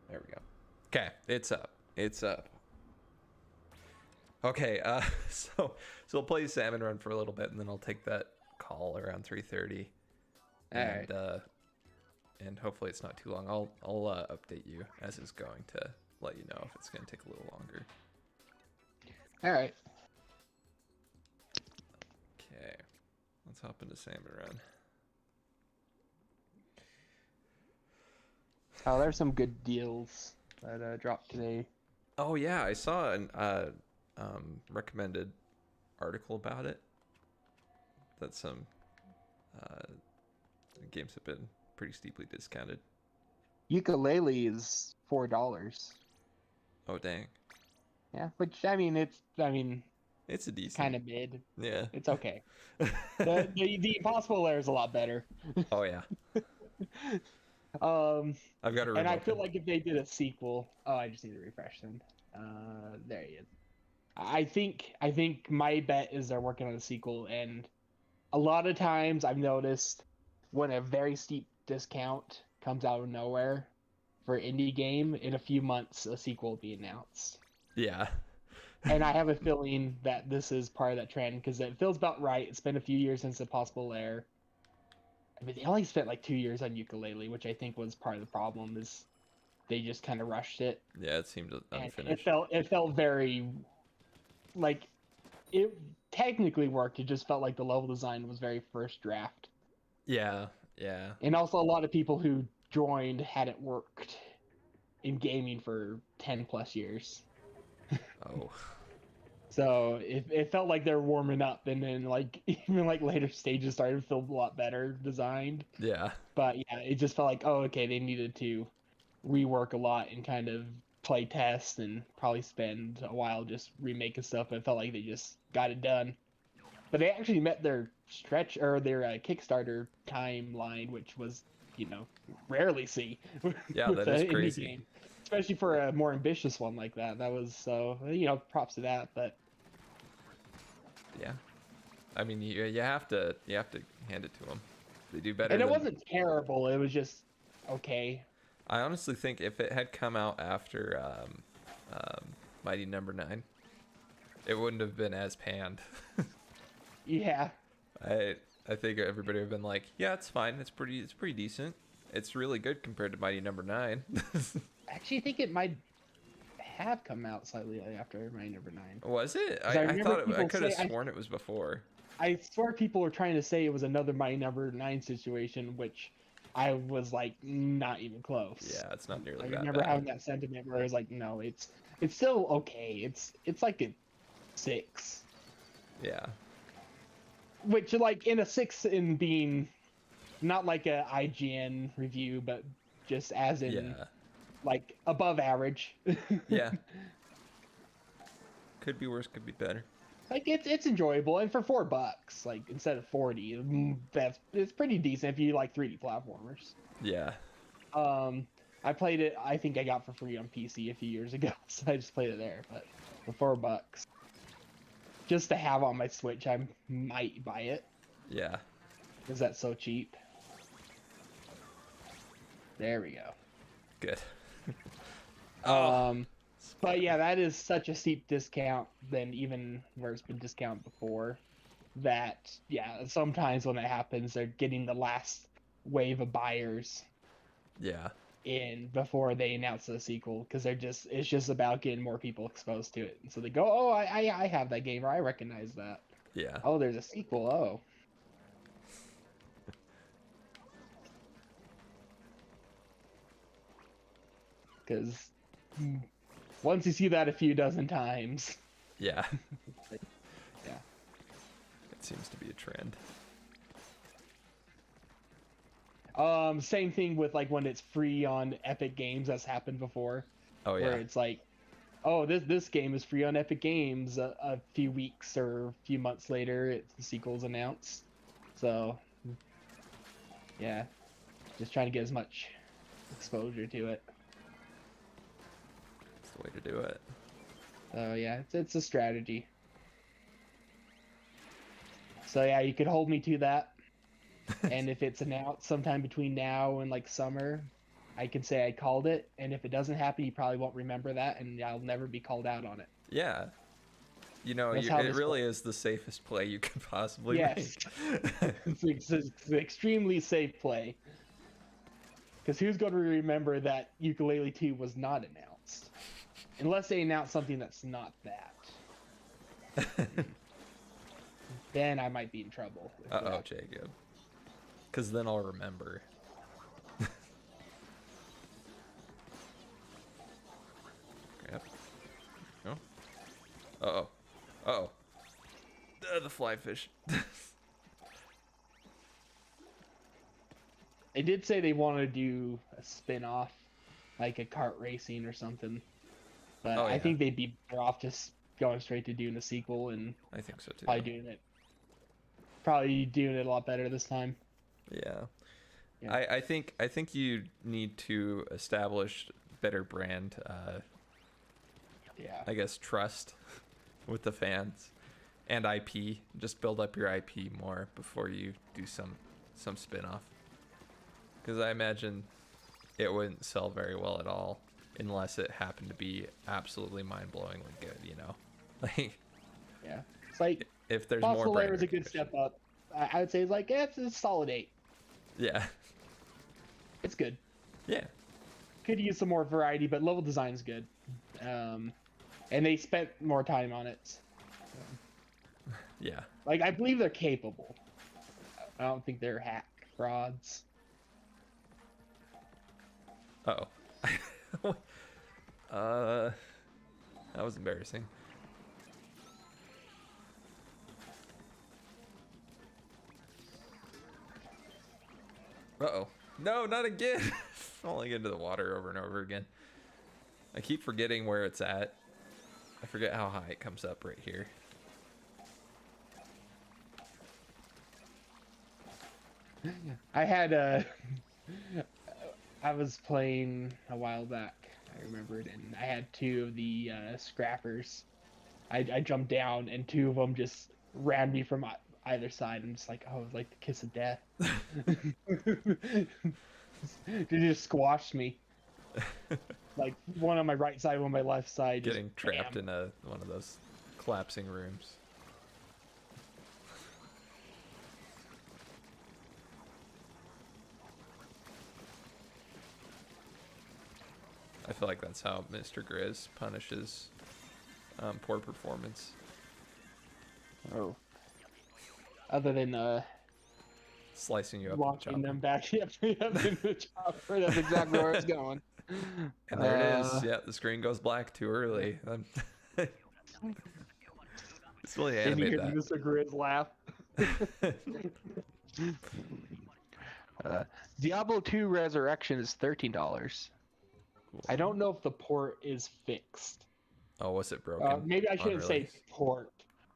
There we go. Okay, it's up. It's up. Okay, so we'll play Salmon Run for a little bit, and then I'll take that call around 3:30, All right. and hopefully it's not too long. I'll update you as it's going to let you know if it's going to take a little longer. All right. Okay, let's hop into Salmon Run. Oh, there's some good deals that dropped today. Oh yeah, I saw an recommended article about it. That some uh, games have been pretty steeply discounted. Ukulele is $4. Oh dang, Yeah, which I mean, it's a decent. kind of mid. Yeah. It's okay. The Impossible Lair is a lot better. Oh yeah, Um, I've got a and room I feel open. like if they did a sequel, oh, I just need to refresh them. There he is. I think my bet is they're working on a sequel, and a lot of times I've noticed when a very steep discount comes out of nowhere for indie game, in a few months a sequel will be announced. Yeah. And I have a feeling that this is part of that trend because it feels about right. It's been a few years since Impossible Lair. I mean, they only spent like 2 years on Ukulele, which I think was part of the problem. Is they just kind of rushed it, Yeah, it seemed and it unfinished. felt it felt very like it technically worked. It just felt like the level design was very first draft, Yeah, yeah. and also a lot of people who joined hadn't worked in gaming for 10 plus years. Oh, So it felt like they're warming up, and then like even like later stages started to feel a lot better designed. yeah, But yeah, it just felt like, oh, okay, they needed to rework a lot and kind of play test and probably spend a while just remaking stuff. But it felt like they just got it done. But they actually met their stretch or their Kickstarter timeline, which was, rarely see yeah. with That an is indie crazy. game, especially for a more ambitious one like that. That was so, props to that. But Yeah. I mean, you have to hand it to them. They do better and it than. wasn't terrible. It was just okay. I honestly think if it had come out after Mighty Number Nine, it wouldn't have been as panned. Yeah. I I think everybody would have been like, yeah, it's fine. It's pretty decent. It's really good compared to Mighty Number Nine. I actually think it might have come out slightly after my number nine. Was it? Because I I remember thought I people could have say sworn it was before. I swear people were trying to say it was another my number nine situation, which I was like not even close. Yeah, it's not I nearly that remember bad. having that sentiment where I was like, no, it's still okay. It's like a 6, Yeah. which like in a 6 in being not like a IGN review, but just as in Yeah. like above average. Yeah. Could be worse, could be better. Like it's enjoyable, and for $4, like instead of 40, it's pretty decent if you like 3D platformers. Yeah. Um, I played it. I think I got for free on PC a few years ago, so I just played it there. But for $4, just to have on my Switch, I might buy it Yeah. because that's so cheap. There we Good. go. Oh, But spider. yeah, that is such a steep discount than even where it's been discounted before. That yeah, sometimes when that happens, they're getting the last wave of buyers Yeah. in before they announce the sequel because it's just about getting more people exposed to it. And so they go, oh, I have that game or I recognize that. Yeah. Oh, there's a sequel. Oh, because once you see that a few dozen times, Yeah. yeah. It seems to be a trend. Same thing with like when it's free on Epic Games. That's happened before, Oh where yeah. it's like, oh, this game is free on Epic Games. A few weeks or a few months later, the sequel's announced. So yeah, just trying to get as much exposure to it. That's the way to do it. So yeah, it's a strategy. So yeah, you could hold me to that. And if it's announced sometime between now and like summer, I can say I called it, and if it doesn't happen, you probably won't remember that, and I'll never be called out on it. Yeah. You know, That's how it this really works. is the safest play you could possibly Yes, make. it's an extremely safe play. Because who's going to remember that Ukulele 2 was not announced? Unless they announce something that's not that. Then I might be in trouble. Uh-oh, Jacob. Because then I'll remember. Yep. Oh. Uh-oh. Uh-oh. The fly fish. They did say they want to do a spin-off, like a kart racing or something. But Oh, I yeah. think they'd be better off just going straight to doing a sequel and I think so, too. probably doing it a lot better this time. Yeah. Yeah. I think you need to establish better brand, Yeah. I guess, trust with the fans and IP. Just build up your IP more before you do some spin-off. Because I imagine it wouldn't sell very well at all unless it happened to be absolutely mind-blowingly good, you know? Like, Yeah. It's like if there's more Possible brand Lair is a good recognition. step up. I would say it's like, it's a solid 8. Yeah. It's good. Yeah. Could use some more variety, but level design's good. And they spent more time on it. Yeah. Like, I believe they're capable. I don't think they're hack frauds. Uh-oh. That was embarrassing. Uh-oh. No, not again. Falling into the water over and over again. I keep forgetting where it's at. I forget how high it comes up right here. I had I was playing a while back, I remembered, and I had 2 of the scrappers. I jumped down, and 2 of them just ran me from either side. I'm just like, oh, it was like the kiss of death. They just squashed me. Like, one on my right side, one on my left side. Just Getting trapped bam. in one of those collapsing rooms. I feel like that's how Mr. Grizz punishes poor performance. Oh. Other than Slicing you up with a launching chopper. them back up in the chopper. That's exactly where it's going. And there it is. Yeah, the screen goes black too early. It's really Did you animate hear that. Mr. Grizz laugh? Diablo 2 Resurrection is $13. Cool. I don't know if the port is fixed. Oh, was it broken? Maybe I on shouldn't say release? port,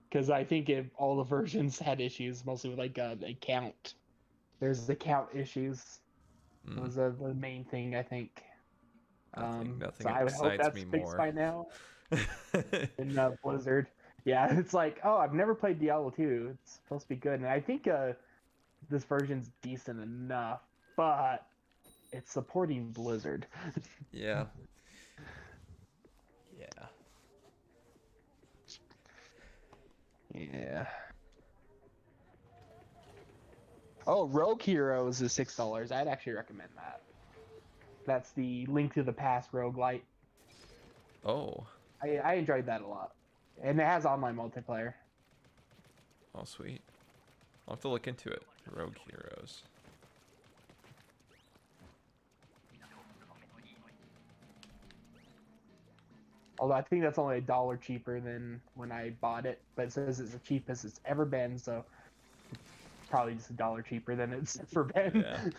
because I think all the versions had issues, mostly with like a count. There's the count issues. Mm, Was the main thing, I think. nothing So I would hope excites that's me fixed more. by now in Blizzard. Yeah, it's like, oh, I've never played Diablo 2. It's supposed to be good, and I think this version's decent enough, but it's supporting Blizzard. Yeah. Yeah. Yeah. Oh, Rogue Heroes is $6. I'd actually recommend that. That's the Link to the Past roguelite. Oh. I enjoyed that a lot. And it has online multiplayer. Oh, sweet. I'll have to look into it. Rogue Heroes. Although I think that's only $1 cheaper than when I bought it. But it says it's the cheapest it's ever been, so it's probably just $1 cheaper than it's ever been. Yeah.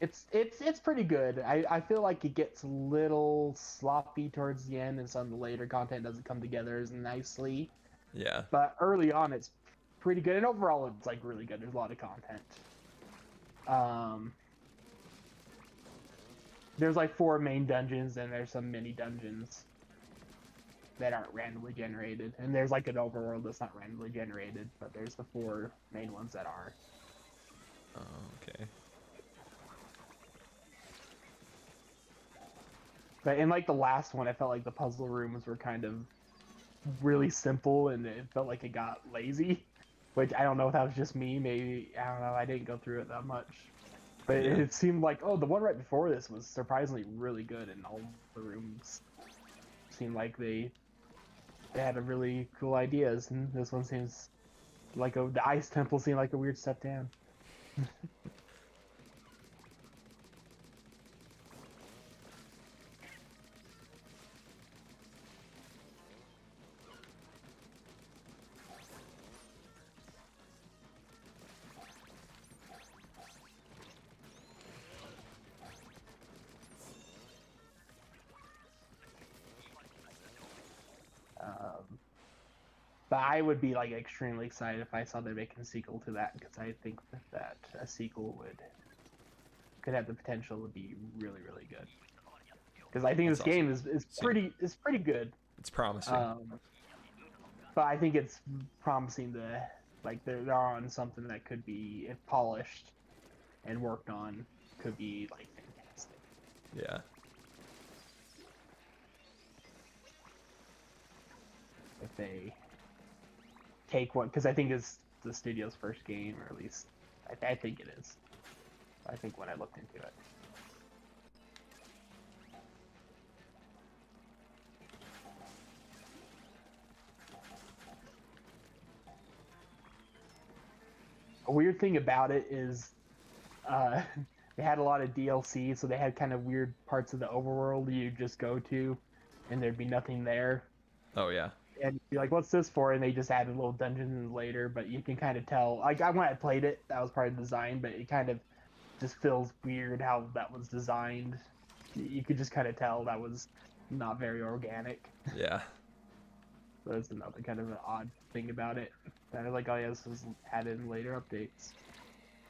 It's pretty good. I feel like it gets a little sloppy towards the end, and some of the later content doesn't come together as nicely. Yeah. But early on, it's pretty good, and overall, it's like really good. There's a lot of content. There's like 4 main dungeons, and there's some mini dungeons. that aren't randomly generated, and there's like an overworld that's not randomly generated, but there's the 4 main ones that are. Oh, okay. But in like the last one, I felt like the puzzle rooms were kind of really simple, and it felt like it got lazy. Which I don't know if that was just me. Maybe I don't know. I didn't go through it that much, but Yeah. it seemed like the one right before this was surprisingly really good, and all the rooms seemed like they had a really cool ideas, and this one seems like the ice temple seemed like a weird step down. Um, but I would be like extremely excited if I saw they're making a sequel to that, because I think that a sequel could have the potential to be really really good. Because I think That's this awesome. game is pretty good. It's promising. Um, but I think it's promising to like they're on something that could be, if polished and worked on, could be like fantastic. Yeah. If they take one, because I think it's the studio's first game, or at least I think it is. I think when I looked into it. A weird thing about it is uh, they had a lot of DLC, so they had kind of weird parts of the overworld you just go to, and there'd be nothing there. Oh yeah. And you'd be like, "What's this for?" And they just added little dungeons later, but you can kind of tell. Like when I played it, that was part of the design, but it kind of just feels weird how that was designed. You could just kind of tell that was not very organic. Yeah. So that's another kind of an odd thing about it. That I was like, oh yeah, this was added in later updates.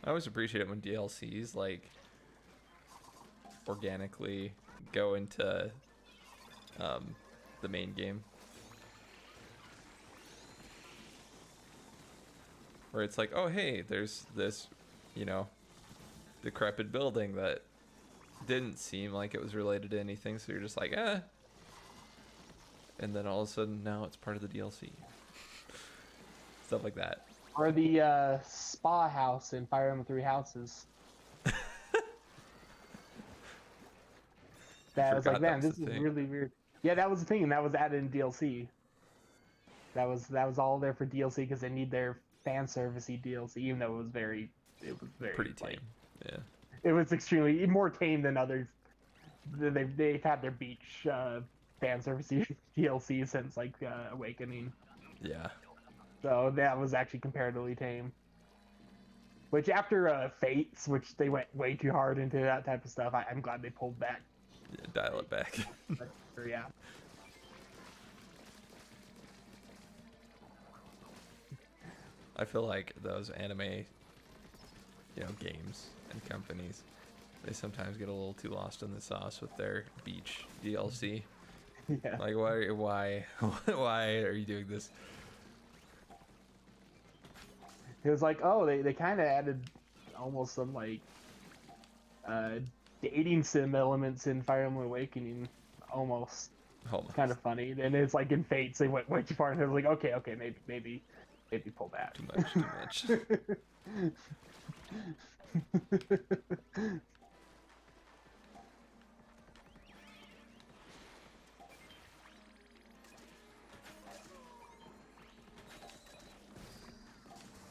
I always appreciate it when DLCs like organically go into the main game. Where it's like, oh hey, there's this, you know, decrepit building that didn't seem like it was related to anything, so you're just like, eh. And then all of a sudden now it's part of the DLC. Stuff like that. Or the spa house in Fire Emblem Three Houses. That was like, Forgot that man, was this the is thing. really weird. Yeah, that was the thing, and that was added in DLC. That was all there for DLC because they need their fan servicey DLC, even though it was very Pretty like tame. Yeah. it was extremely more tame than others. They've had their beach fan servicey DLC since like Awakening, Yeah. so that was actually comparatively tame. Which after Fates, which they went way too hard into that type of stuff, I'm glad they pulled back. Yeah, dial it back. But, yeah. I feel like those anime, games and companies, they sometimes get a little too lost in the sauce with their beach DLC. Yeah. Like, why, why are you doing this? It was like, oh, they kind of added almost some like uh, dating sim elements in Fire Emblem Awakening, almost. Almost. Kind of funny. And it's like in Fates, they went way too far, and they're like, okay, maybe pull back. Too much.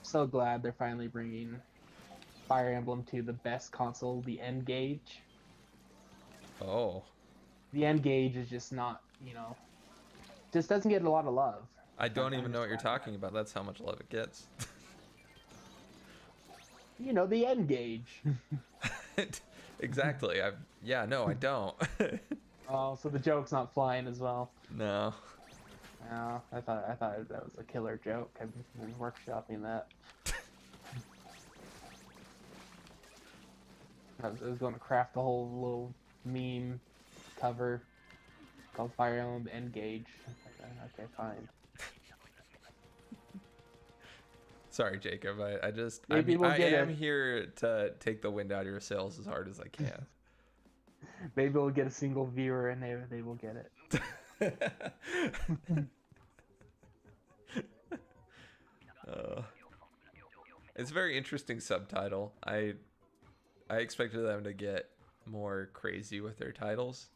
So glad they're finally bringing Fire Emblem to the best console, the N Gauge. Oh, The N Gauge is just not, just doesn't get a lot of love. I don't I'm even know just what you're glad. talking about. That's how much love it gets. The N Gauge. Exactly. No, I don't. Oh, so the joke's not flying as well. No. No, I thought that was a killer joke. I've been workshopping that. I was going to craft a whole little meme cover called Fire Emblem Engage. Okay, fine. Sorry, Jacob. I Maybe mean, we'll I get am a here to take the wind out of your sails as hard as I can. maybe we'll get a single viewer and they will get it. uh, it's a very interesting subtitle. I expected them to get more crazy with their titles.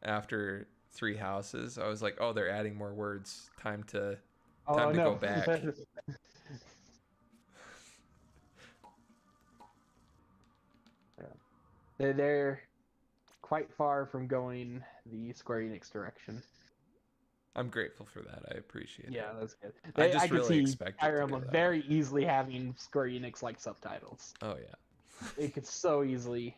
After Three Houses, I was like, oh, they're adding more words. Time to Oh go no. back. They're quite far from going the Square Enix direction. I'm grateful for that. I appreciate it. Yeah, that's good. I I just could really see expect it Fire to go Emblem that way. very easily having Square Enix like subtitles. Oh yeah. It could so easily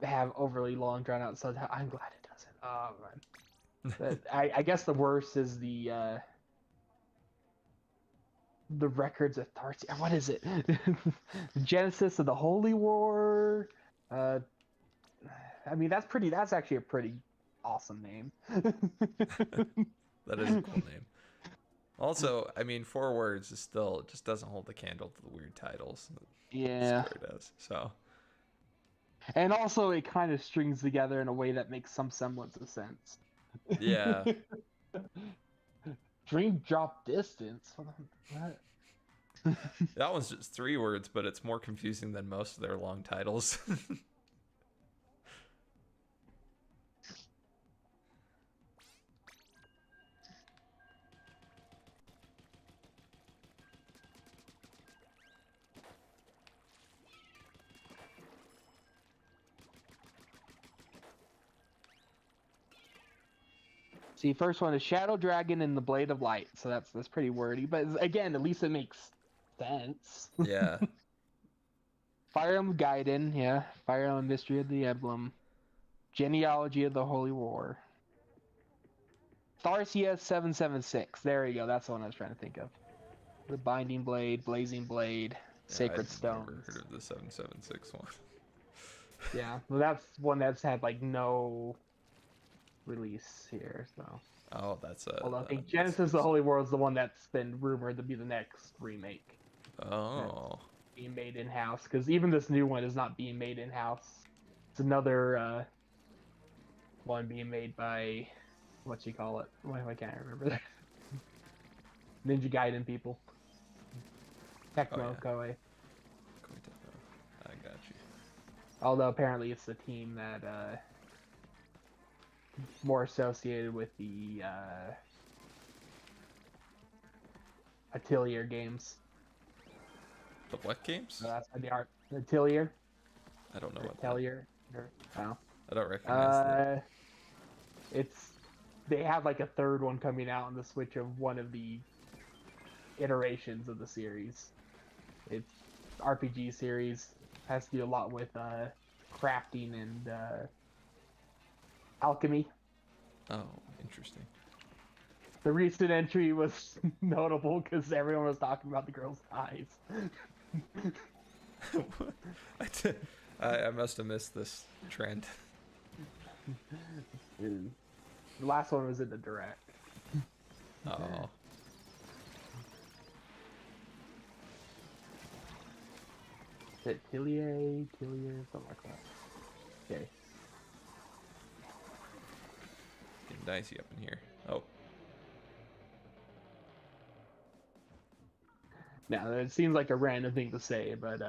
have overly long drawn out subtitles. I'm glad it doesn't. Oh man. But I guess the worst is the Records Authority. What is it? Genesis of the Holy War. Uh, I mean that's actually a pretty awesome name. That is a cool name. Also, I mean, 4 words is still just doesn't hold the candle to the weird titles Yeah. Square does. So And also it kind of strings together in a way that makes some semblance of sense. yeah, Dream Drop Distance. What? that one's just 3 words, but it's more confusing than most of their long titles. See, first one is Shadow Dragon and the Blade of Light. So that's pretty wordy, but again, at least it makes sense. Yeah. Fire Emblem Gaiden, yeah. Fire Emblem Mystery of the Emblem. Genealogy of the Holy War. Tharsia 776. There you go. That's the one I was trying to think of. The Binding Blade, Blazing Blade, Sacred I'd never Stones. heard of the 776 one. Yeah, well, that's one that's had like no release here. So, Oh, that's a. although I think That's Genesis of the Holy War is the one that's been rumored to be the next remake. Oh. Being made in house, because even this new one is not being made in house. It's another one being made by what you call it? Why I can't remember that. Ninja Gaiden people. Tecmo Oh, yeah. Koei. I got you. Although apparently it's the team that more associated with the Atelier games. The what games? So that's the art. Atelier. I don't know what that. Atelier. Oh. I don't recognize that. They have like a third one coming out on the Switch of one of the iterations of the series. It's RPG series, has to do a lot with crafting and alchemy. Oh, interesting. The recent entry was notable because everyone was talking about the girl's eyes. I must have missed this trend. The last one was in the direct. Oh. Is it Tillier, something like that. Okay. Getting dicey up in here. Oh. Now it seems like a random thing to say, but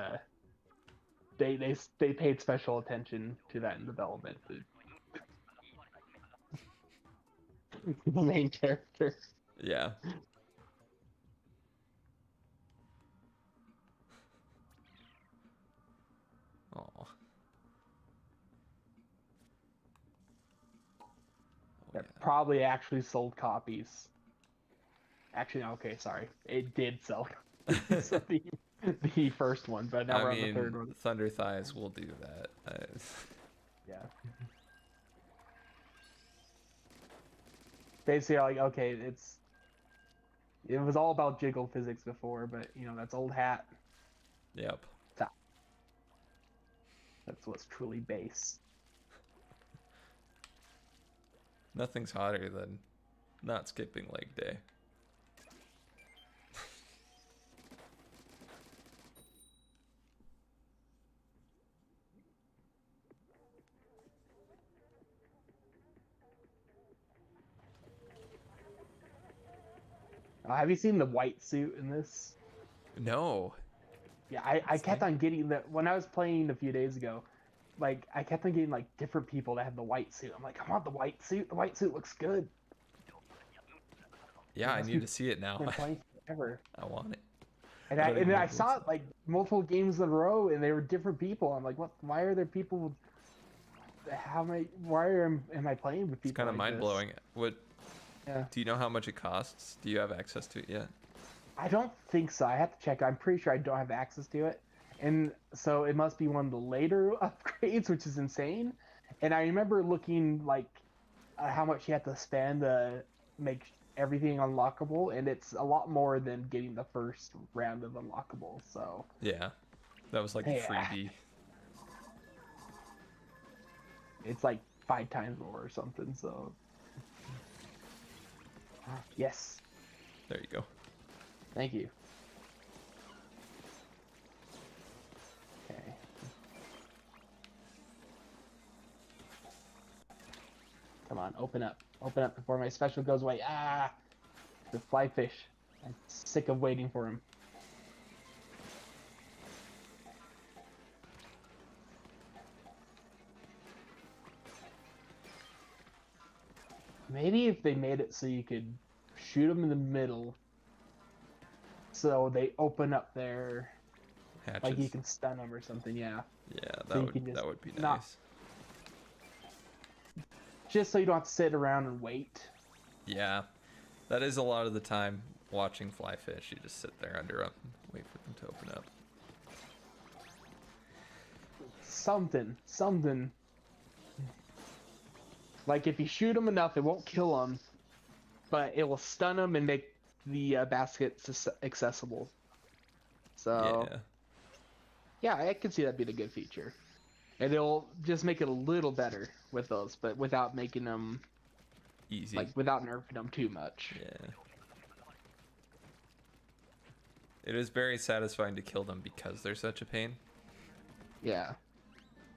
they paid special attention to that in development. The main character. Yeah. Oh. That probably actually sold copies. Actually, no, okay, sorry. It did sell copies of the first one, but now we're on the third one. Thunder Thighs will do that. Yeah. Basically, like, okay, it was all about jiggle physics before, but that's old hat. Yep. That's what's truly base. Nothing's hotter than Not skipping leg day. Have you seen the white suit in this? No. Yeah, I kept on getting that when I was playing a few days ago. Like I kept on getting like different people that have the white suit. I'm like, I want the white suit. The white suit looks good. Yeah, I need to see it now. Been playing forever. I want it. And I don't even know I what it saw looks it like multiple games in a row, and they were different people. I'm like, what? Why are there people? How am I? Why am I playing with people? It's kind of like mind blowing. What? Yeah. Do you know how much it costs? Do you have access to it yet? I don't think so. I have to check. I'm pretty sure I don't have access to it, and so it must be one of the later upgrades, which is insane. And I remember looking like how much you have to spend to make everything unlockable, and it's a lot more than getting the first round of unlockables. So Yeah, that was like a yeah, freebie. it's like 5 times more or something. So yes, There you go. thank you. Okay. Come on, open up. Open up before my special goes away. Ah! The fly fish. I'm sick of waiting for him. Maybe if they made it so you could shoot them in the middle, so they open up there, Hatches. like you can stun them or something. Yeah. Yeah, So you that can would just be not- nice. Just so you don't have to sit around and wait. Yeah, that is a lot of the time watching fly fish. You just sit there under them, wait for them to open up. Something. Like if you shoot them enough, it won't kill them, but it will stun them and make the baskets accessible. So yeah, I can see that being a good feature, and it'll just make it a little better with those, but without making them Easy. like without nerfing them too much. Yeah. It is very satisfying to kill them because they're such a pain, Yeah.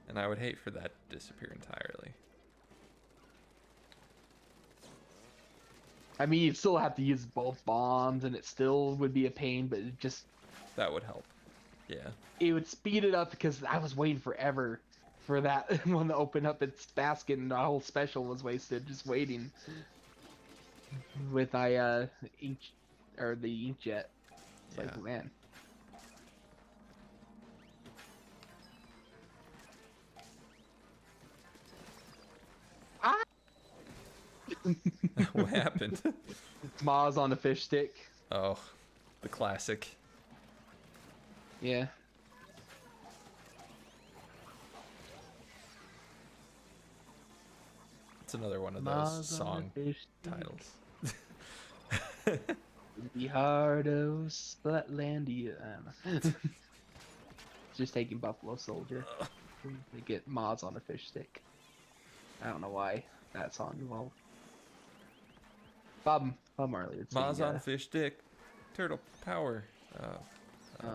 and I would hate for that to disappear entirely. I mean, you'd still have to use both bombs, and it still would be a pain, but it just That would help. Yeah. it would speed it up because I was waiting forever for that one to open up its basket, and the whole special was wasted just waiting with my ink or the inkjet. It's like, Yeah. man. Ah! What happened? Moz on a fish stick. Oh, the classic. Yeah. It's another one of Moz on those a song fish stick. titles. The heart of Slutlandia. I don't know. Just taking Buffalo Soldier. They get Moz on a fish stick. I don't know why that song evolved. Bob Marley would sing, Maz on fish stick, turtle power. Oh.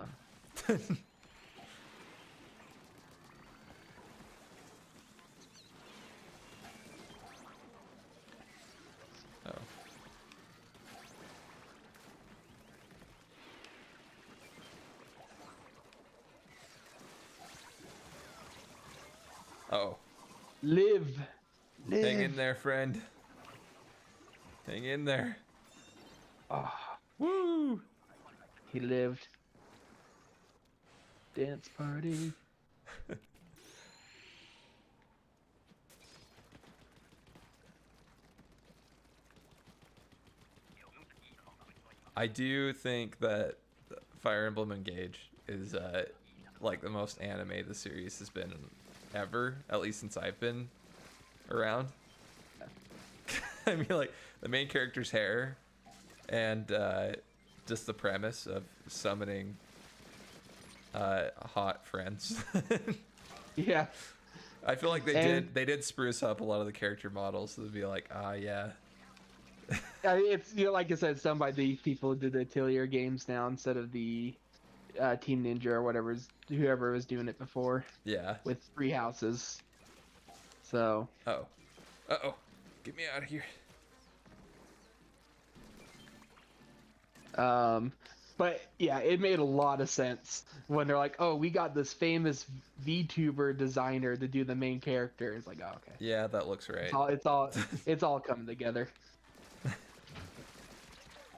Oh. Live. Hang in there, friend. Hang in there. Oh, Woo! he lived. Dance party. I do think that Fire Emblem Engage is like the most anime the series has been ever, at least since I've been around. I mean, like the main character's hair and just the premise of summoning hot friends. Yeah. I feel like And- they did spruce up a lot of the character models to be like, ah, yeah. It's like I said, it's done by the people who did the Atelier games now instead of the Team Ninja or whoever was doing it before Yeah. with Free Houses. So Oh. Uh-oh. Get me out of here. but yeah, it made a lot of sense when they're like, "Oh, we got this famous VTuber designer to do the main character." It's like, "Oh, okay." Yeah, that looks right. It's all coming together.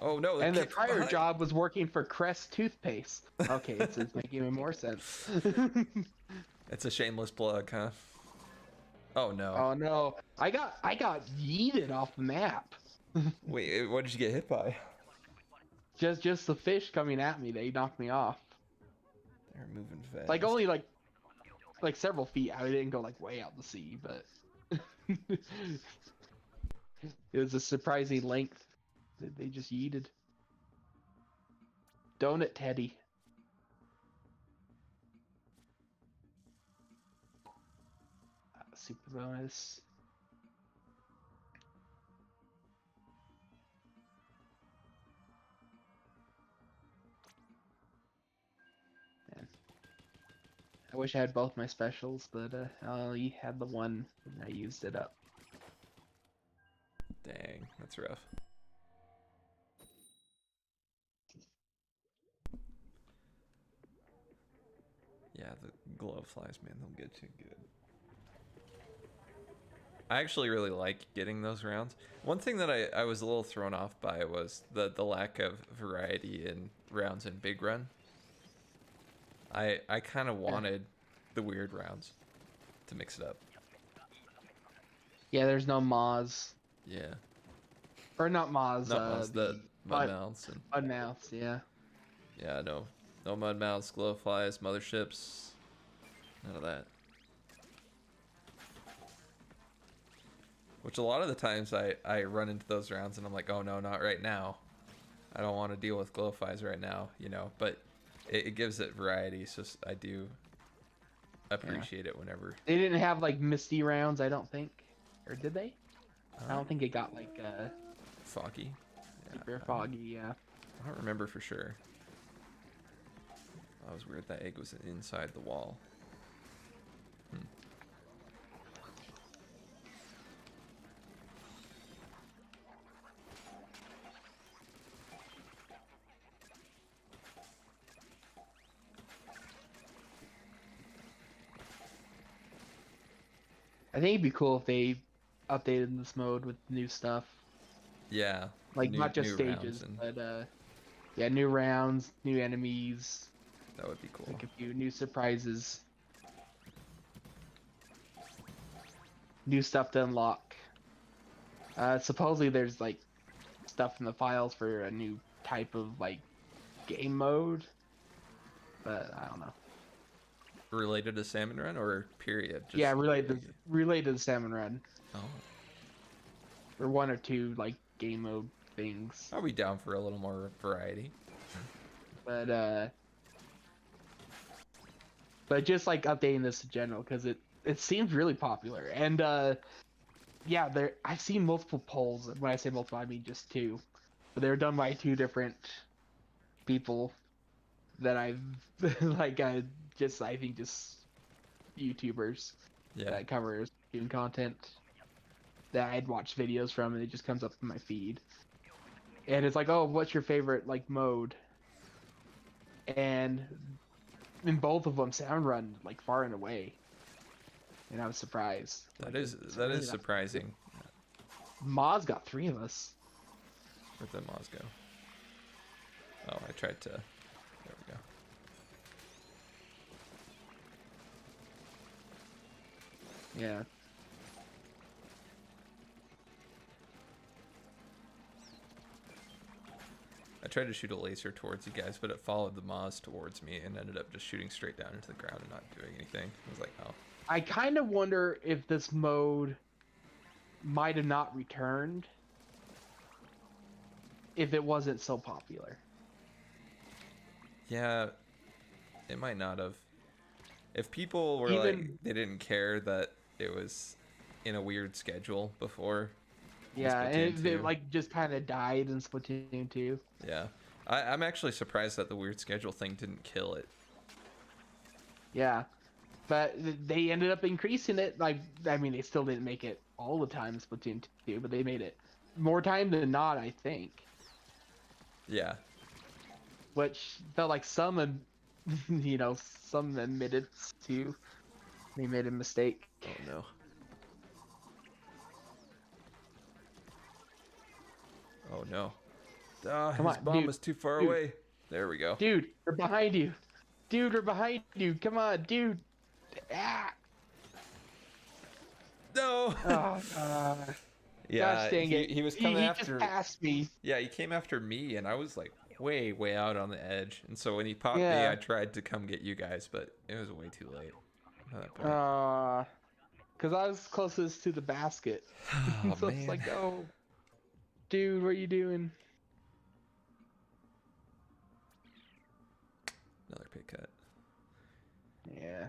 Oh no, they're And their kicking from prior behind. job was working for Crest toothpaste. Okay, it's making even more sense. It's a shameless plug, huh? Oh no. Oh no, I got yeeted off the map. Wait, what did you get hit by? Just the fish coming at me, they knocked me off. They're moving Like fast. only like several feet. I didn't go like way out to sea, but it was a surprising length that they just yeeted. Donut Teddy. Super bonus. Man, I wish I had both my specials, but I only had the one and I used it up. Dang, that's rough. Yeah, the glove flies, man, they'll get you good. I actually really like getting those rounds. One thing that I was a little thrown off by was the lack of variety in rounds in Big Run. I kind of Yeah. wanted the weird rounds to mix it up. Yeah, there's no Moz. Yeah. Or not Moz, Not mouse, the the mud mounts and Mud Mouths, yeah. yeah, no mud mounts, glow flies, motherships, none of that. Which a lot of the times I run into those rounds and I'm like, oh no, not right now. I don't want to deal with glow flies right now, you know. But it gives it variety, so I do appreciate it whenever. They didn't have like Misty rounds, I don't think. Or did they? I Uh, don't think it got like Foggy. Yeah, super foggy, yeah. I don't remember for sure. That was weird. That egg was inside the wall. I think it'd be cool if they updated this mode with new stuff. Yeah, Like new not just new rounds, stages, and but yeah, new rounds, new enemies, that would be cool. like a few new surprises. New stuff to unlock. Supposedly there's like stuff in the files for a new type of like game mode, but I don't know. Related to Salmon Run or period? Just Yeah, related to the Salmon Run, oh, or one or two like game mode things. I'll be down for a little more variety. But just like updating this in general because it seems really popular and yeah, there I've seen multiple polls. When I say multiple, I mean just two, but they're done by two different people that I've like I think just YouTubers Yeah, that cover game content that I'd watched videos from, and it just comes up in my feed. And it's like, oh, what's your favorite like mode? And in both of them, Sound Run like far and away, and I was surprised. that Like, is it's that really is not- surprising. Moz got three of us. Where'd the mouse go? Oh, I tried to. There we go. Yeah. I tried to shoot a laser towards you guys, but it followed the Moz towards me and ended up just shooting straight down into the ground and not doing anything. I was like, oh. I kind of wonder if this mode might have not returned if it wasn't so popular. Yeah, it might not have. If people were like, Even they didn't care that it was in a weird schedule before, in Yeah, Splatoon and they 2. like just kind of died in Splatoon 2. Yeah. I'm actually surprised that the weird schedule thing didn't kill it. Yeah, but they ended up increasing it. Like, I mean, they still didn't make it all the time in Splatoon 2, but they made it more time than not, I think. Yeah. Which felt like some, some admitted to they made a mistake. Oh no. Oh no. Ah, Come his on, bomb dude, is too far dude, away. There we go. dude, we're behind you. Dude, we're behind you. Come on, dude. Ah. No. Oh, gosh Yeah, dang it. he was He, coming he just after. passed me. Yeah, he came after me, and I was like way out on the edge. And so when he popped me, Yeah. I tried to come get you guys, but it was way too late at that point. Because I was closest to the basket. Oh So it's man. like, oh, dude, what are you doing? Another pay cut. Yeah.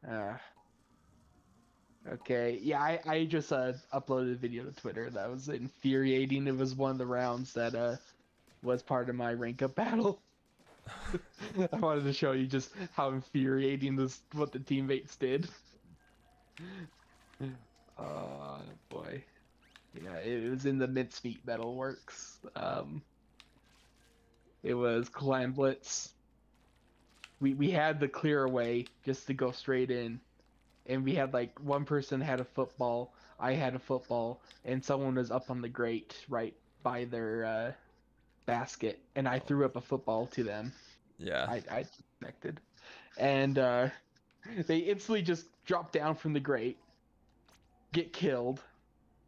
Uh, okay. Yeah, I just uploaded a video to Twitter that was infuriating. It was one of the rounds that was part of my rank up battle. I wanted to show you just how infuriating this what the teammates did. Oh boy. Yeah, it was in the Mincemeat Metalworks. It was Clan Blitz. We had the clear away just to go straight in, and we had like one person had a football, I had a football, and someone was up on the grate right by their basket, and I Oh threw up a football to them. yeah. I connected, and they instantly just drop down from the grate, get killed.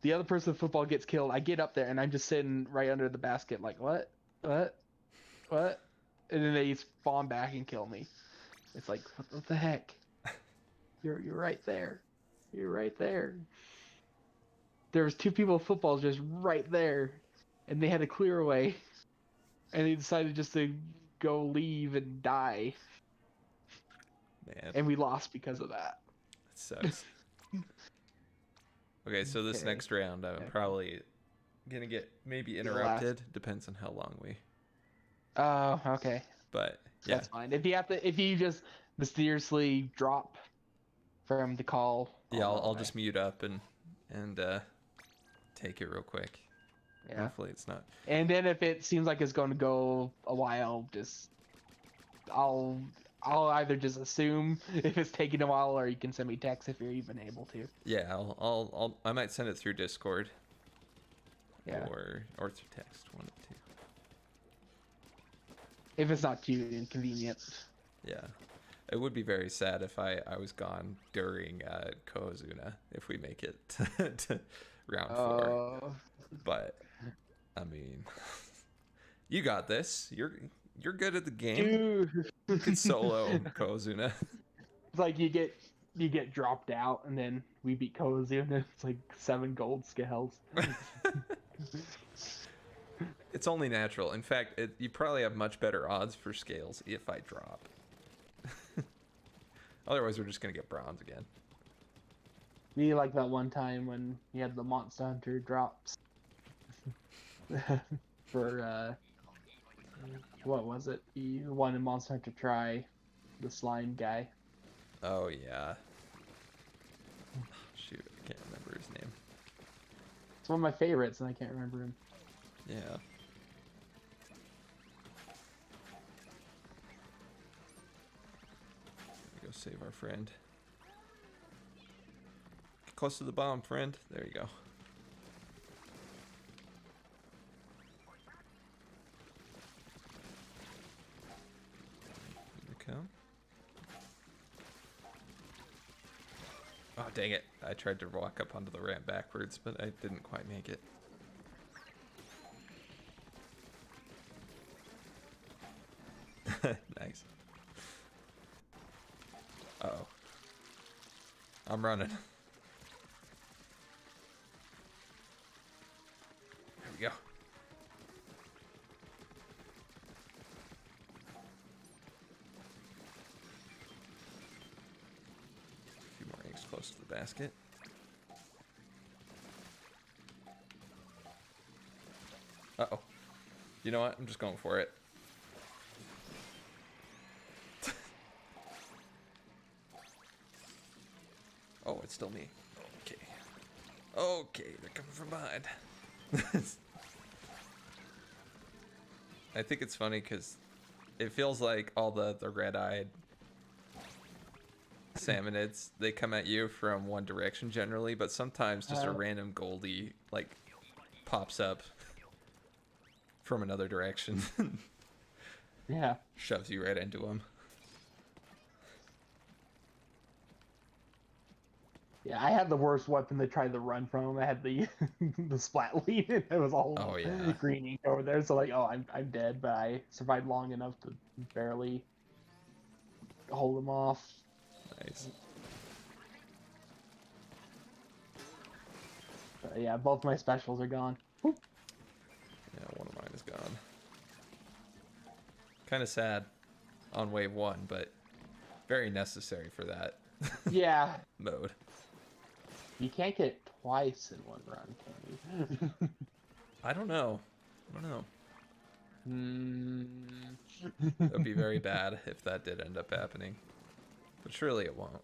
The other person's football gets killed. I get up there and I'm just sitting right under the basket, like what, what, and then they spawn back and kill me. It's like what the heck? You're right there. You're right there. There was two people with footballs just right there, and they had to clear away, and they decided just to go leave and die, Man, and we lost because of that. it sucks. Okay, so this Okay. next round, I'm probably gonna get maybe The last- interrupted. Depends on how long we. Oh, okay. But yeah, That's fine. If you just mysteriously drop from the call. yeah, I'll Okay. just mute up and take it real quick. Yeah. Hopefully it's not. And then if it seems like it's going to go a while, I'll either just assume if it's taking a while, or you can send me text if you're even able to. Yeah, I might send it through Discord. Yeah. Or through text, one of the two. If it's not too inconvenient. Yeah. It would be very sad if I was gone during Kohazuna if we make it to round 4. But I mean, you got this. You're good at the game. Dude. You could solo Kohazuna. It's like you get dropped out, and then we beat Kozu, and it's like 7 gold scales. It's only natural. In fact, you probably have much better odds for scales if I drop. Otherwise, we're just gonna get bronze again. Me like that one time when you had the Monster Hunter drops for what was it? You wanted Monster Hunter to try the slime guy. Oh yeah. Shoot, I can't remember his name. It's one of my favorites, and I can't remember him. Yeah. Go save our friend. Get close to the bomb, friend. There you go. Here we come. Oh, dang it. I tried to walk up onto the ramp backwards, but I didn't quite make it. Nice. Uh-oh. I'm running. There we go. A few more eggs close to the basket. You know what? I'm just going for it. Oh, it's still me. Okay. Okay, they're coming from behind. I think it's funny because it feels like all the red-eyed salmonids, they come at you from one direction generally, but sometimes just a random Goldie like pops up from another direction. Yeah. Shoves you right into them. Yeah, I had the worst weapon to try to run from. I had the the splat lead, and it was all Oh, yeah. green ink over there. So like, oh, I'm dead, but I survived long enough to barely hold him off. Nice. But yeah, both my specials are gone. Whoop. Yeah, one of mine is gone. Kind of sad on wave 1, but very necessary for that Yeah, mode. you can't get it twice in one run, can you? I don't know. That would be Hmm. very bad if that did end up happening. But surely it won't.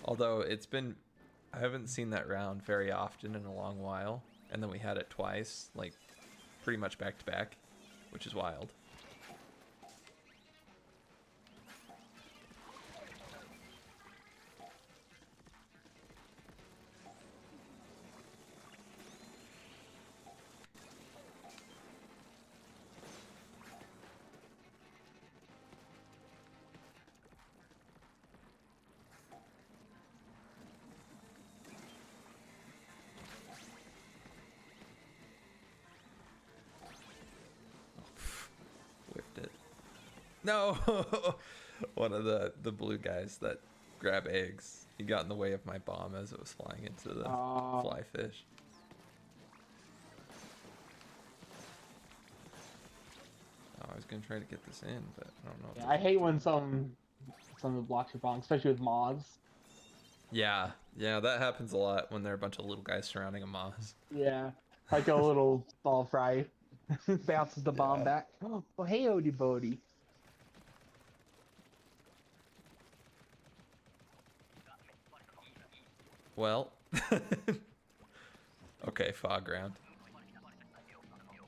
Although I haven't seen that round very often in a long while. And then we had it twice, like pretty much back to back, which is wild. Whipped it. No! One of the blue guys that grab eggs. He got in the way of my bomb as it was flying into the fly fish. Oh, I was gonna try to get this in, but I don't know. Yeah, I hate when some of the blocks are bomb, especially with moths. Yeah, that happens a lot when there are a bunch of little guys surrounding a moss. Yeah, like a little small fry bounces the bomb back. Oh, hey, Odie Bodie. Well, okay, fog round.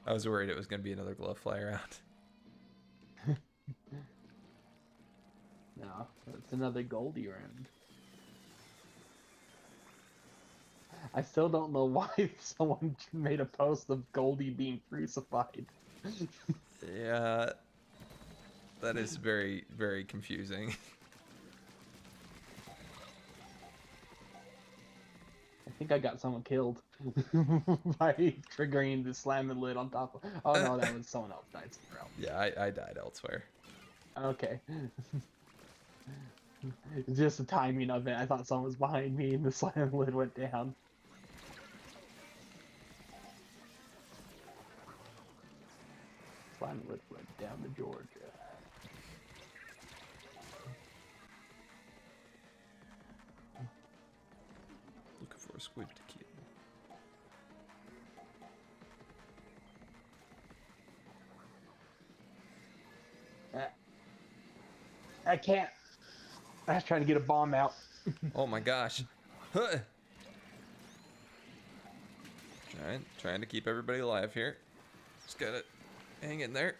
I was worried it was gonna be another glove fly round. No, it's another Goldie round. I still don't know why someone made a post of Goldie being crucified. Yeah, that is very, very confusing. I think I got someone killed by triggering the slamming lid on top of. Oh no, that was someone else died somewhere else. Yeah, I died elsewhere. Okay. It's just the timing of it. I thought someone was behind me and the slamming lid went down. Slamming lid went down to Georgia. Looking for a squid to kill. I can't. I was trying to get a bomb out. Oh my gosh. Huh. Trying to keep everybody alive here. Just gotta hang in there.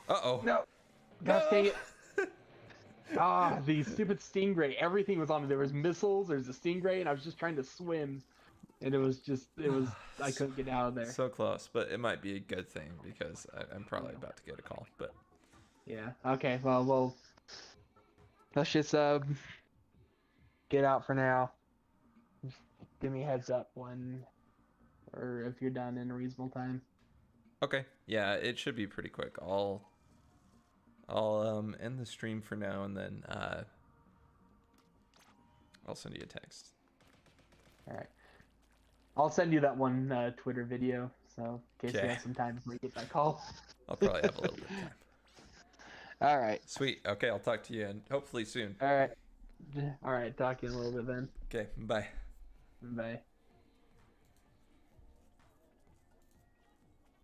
Uh-oh. No. Gosh dang it. Ah, the stupid stingray. Everything was on me. There was missiles, there's a stingray, and I was just trying to swim. And I couldn't get out of there. So close, but it might be a good thing because I'm probably about to get a call, but... Yeah, okay, well, let's just, get out for now. Just give me a heads up or if you're done in a reasonable time. Okay, yeah, it should be pretty quick. I'll end the stream for now, and then, I'll send you a text. Alright. I'll send you that one Twitter video, so in case you Okay. have some time before you get that call. I'll probably have a little bit of time. Alright. Sweet. Okay, I'll talk to you, and hopefully soon. Alright. Alright, talk to you in a little bit then. Okay, bye. Bye.